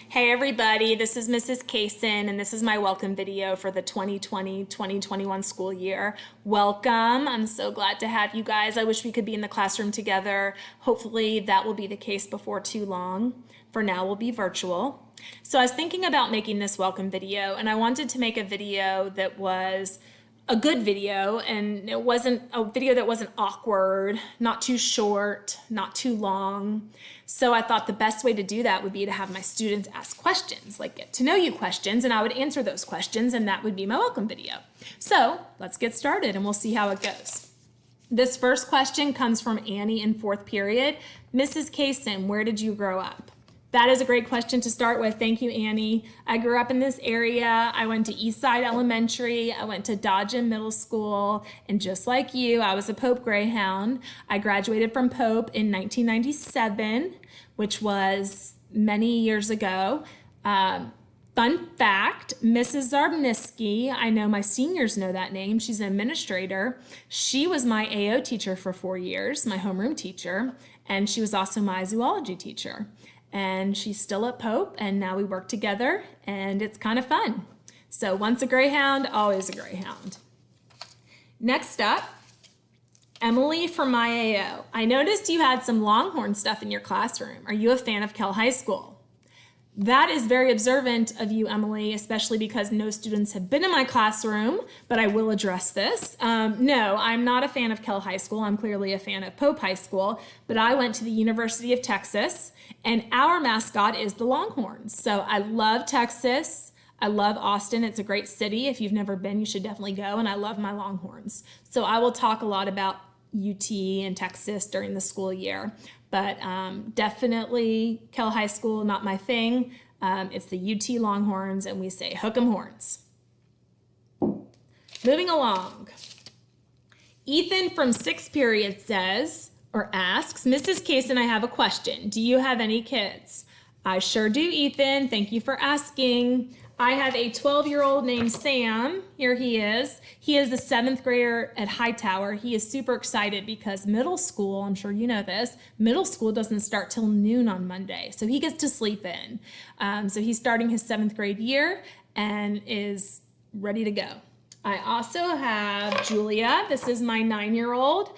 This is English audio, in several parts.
Hey everybody, this is Mrs. Kaysen and this is my welcome video for the 2020-2021 school year. Welcome. I'm so glad to have you guys. I wish we could be in the classroom together. Hopefully that will be the case before too long. For now, we'll be virtual. So I was thinking about making this welcome video and I wanted to make a video that was a good video, and it wasn't a video that wasn't awkward, not too short, not too long. So I thought the best way to do that would be to have my students ask questions, like get to know you questions, and I would answer those questions, and that would be my welcome video. So let's get started and we'll see how it goes. This first question comes from Annie in 4th period. Mrs. Kaysen, where did you grow up? That is a great question to start with. Thank you, Annie. I grew up in this area. I went to Eastside Elementary. I went to Dodgen Middle School. And just like you, I was a Pope Greyhound. I graduated from Pope in 1997, which was many years ago. Fun fact, Mrs. Zarbniski, I know my seniors know that name. She's an administrator. She was my AO teacher for 4 years, my homeroom teacher, and she was also my zoology teacher. And she's still at Pope, and now we work together, and it's kind of fun. So once a Greyhound, always a Greyhound. Next up, Emily from my AO. I noticed you had some Longhorn stuff in your classroom. Are you a fan of Kell High School? That is very observant of you, Emily, especially because no students have been in my classroom, but I will address this. No, I'm not a fan of Kell High School. I'm clearly a fan of Pope High School, but I went to the University of Texas, and our mascot is the Longhorns. So I love Texas. I love Austin. It's a great city. If you've never been, you should definitely go, and I love my Longhorns. So I will talk a lot about UT and Texas during the school year. But definitely Kell High School, not my thing. It's the UT Longhorns, and we say hook 'em horns. Moving along. Ethan from 6th period says, or asks, Mrs. Kaysen, I have a question. Do you have any kids? I sure do, Ethan. Thank you for asking. I have a 12-year-old named Sam. Here he is. He is the 7th grader at Hightower. He is super excited because middle school, I'm sure you know this, middle school doesn't start till noon on Monday. So he gets to sleep in. So he's starting his 7th grade year and is ready to go. I also have Julia. This is my 9-year-old.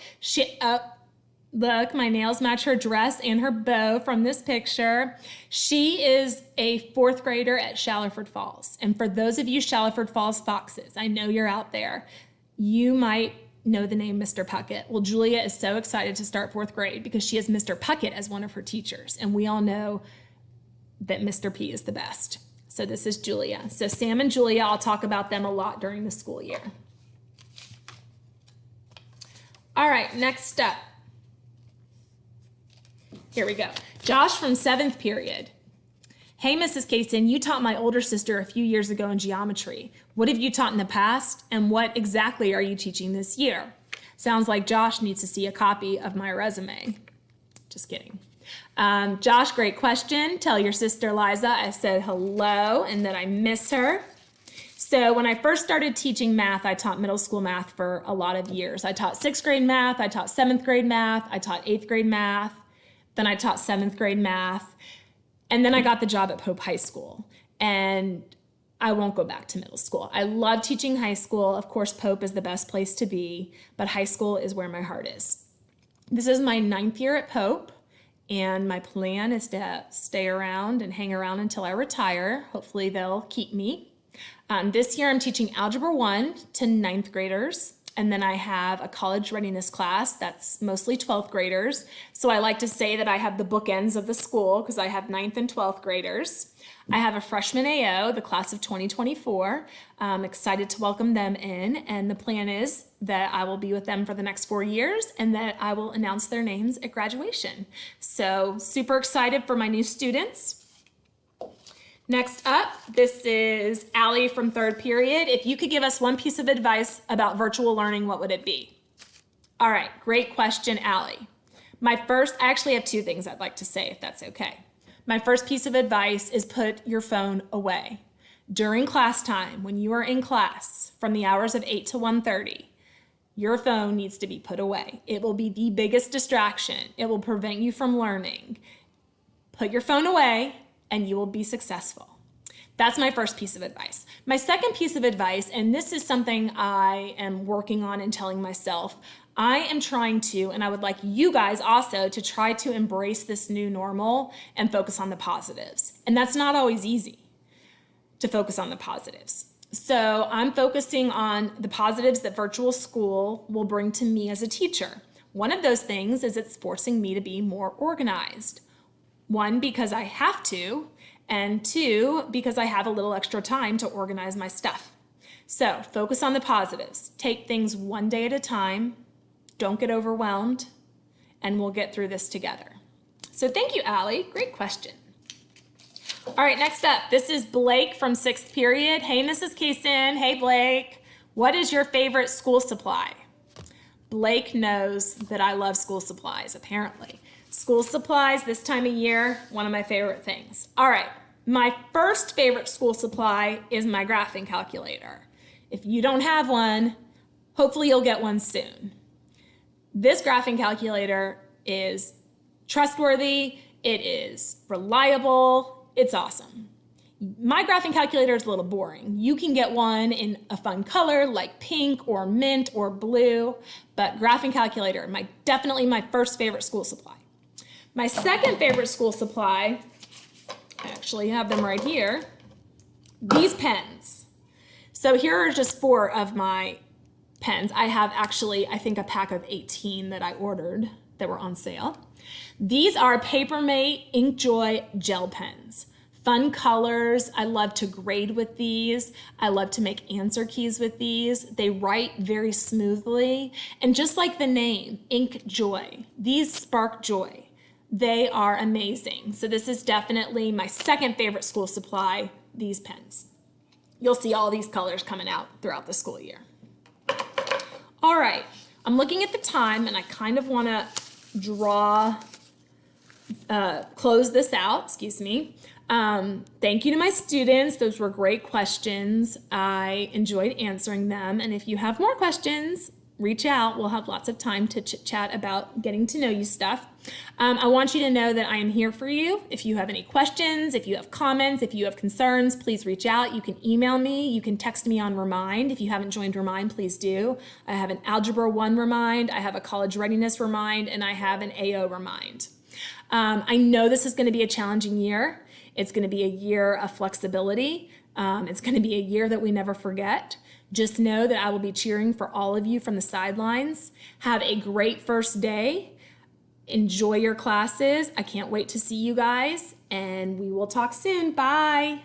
Look, my nails match her dress and her bow from this picture. She is a 4th grader at Shallowford Falls. And for those of you Shallowford Falls Foxes, I know you're out there, you might know the name Mr. Puckett. Well, Julia is so excited to start 4th grade because she has Mr. Puckett as one of her teachers. And we all know that Mr. P is the best. So this is Julia. So Sam and Julia, I'll talk about them a lot during the school year. All right, next up. Here we go. Josh from 7th period. Hey, Mrs. Kaysen, you taught my older sister a few years ago in geometry. What have you taught in the past, and what exactly are you teaching this year? Sounds like Josh needs to see a copy of my resume. Just kidding. Josh, great question. Tell your sister Liza I said hello and that I miss her. So when I first started teaching math, I taught middle school math for a lot of years. I taught 6th grade math, I taught 7th grade math, I taught 8th grade math. Then I taught 7th grade math, and then I got the job at Pope High School, and I won't go back to middle school. I love teaching high school. Of course, Pope is the best place to be, but high school is where my heart is. This is my 9th year at Pope, and my plan is to stay around and hang around until I retire. Hopefully they'll keep me. This year I'm teaching Algebra 1 to 9th graders. And then I have a college readiness class that's mostly 12th graders. So I like to say that I have the bookends of the school because I have 9th and 12th graders. I have a freshman AO, the class of 2024. I'm excited to welcome them in. And the plan is that I will be with them for the next 4 years and that I will announce their names at graduation. So super excited for my new students. Next up, this is Allie from 3rd period. If you could give us one piece of advice about virtual learning, what would it be? All right, great question, Allie. I actually have 2 things I'd like to say, if that's okay. My first piece of advice is put your phone away. During class time, when you are in class, from the hours of 8 to 1:30, your phone needs to be put away. It will be the biggest distraction. It will prevent you from learning. Put your phone away and you will be successful. That's my first piece of advice. My second piece of advice, and this is something I am working on and telling myself, I am trying to, and I would like you guys also to try to embrace this new normal and focus on the positives. And that's not always easy, to focus on the positives. So I'm focusing on the positives that virtual school will bring to me as a teacher. One of those things is it's forcing me to be more organized. One, because I have to, and two, because I have a little extra time to organize my stuff. So focus on the positives. Take things one day at a time. Don't get overwhelmed, and we'll get through this together. So thank you, Allie. Great question. All right, next up, this is Blake from 6th period. Hey, Mrs. Kaysen. Hey, Blake. What is your favorite school supply? Blake knows that I love school supplies, apparently. School supplies this time of year, one of my favorite things. All right, my first favorite school supply is my graphing calculator. If you don't have one, hopefully you'll get one soon. This graphing calculator is trustworthy, it is reliable, it's awesome. My graphing calculator is a little boring. You can get one in a fun color like pink or mint or blue, but graphing calculator, definitely my first favorite school supply. My second favorite school supply, I actually have them right here, these pens. So here are just 4 of my pens. I have actually, I think, a pack of 18 that I ordered that were on sale. These are Papermate InkJoy gel pens. Fun colors. I love to grade with these. I love to make answer keys with these. They write very smoothly. And just like the name, InkJoy, these spark joy. They are amazing. So this is definitely my second favorite school supply, these pens. You'll see all these colors coming out throughout the school year. All right, I'm looking at the time and I kind of want to close this out, excuse me. Thank you to my students. Those were great questions. I enjoyed answering them. And if you have more questions, reach out. We'll have lots of time to chit-chat about getting to know you stuff. I want you to know that I am here for you. If you have any questions, if you have comments, if you have concerns, please reach out. You can email me. You can text me on Remind. If you haven't joined Remind, please do. I have an Algebra 1 Remind, I have a College Readiness Remind, and I have an AO Remind. I know this is going to be a challenging year. It's going to be a year of flexibility. It's going to be a year that we never forget. Just know that I will be cheering for all of you from the sidelines. Have a great first day. Enjoy your classes. I can't wait to see you guys, and we will talk soon. Bye.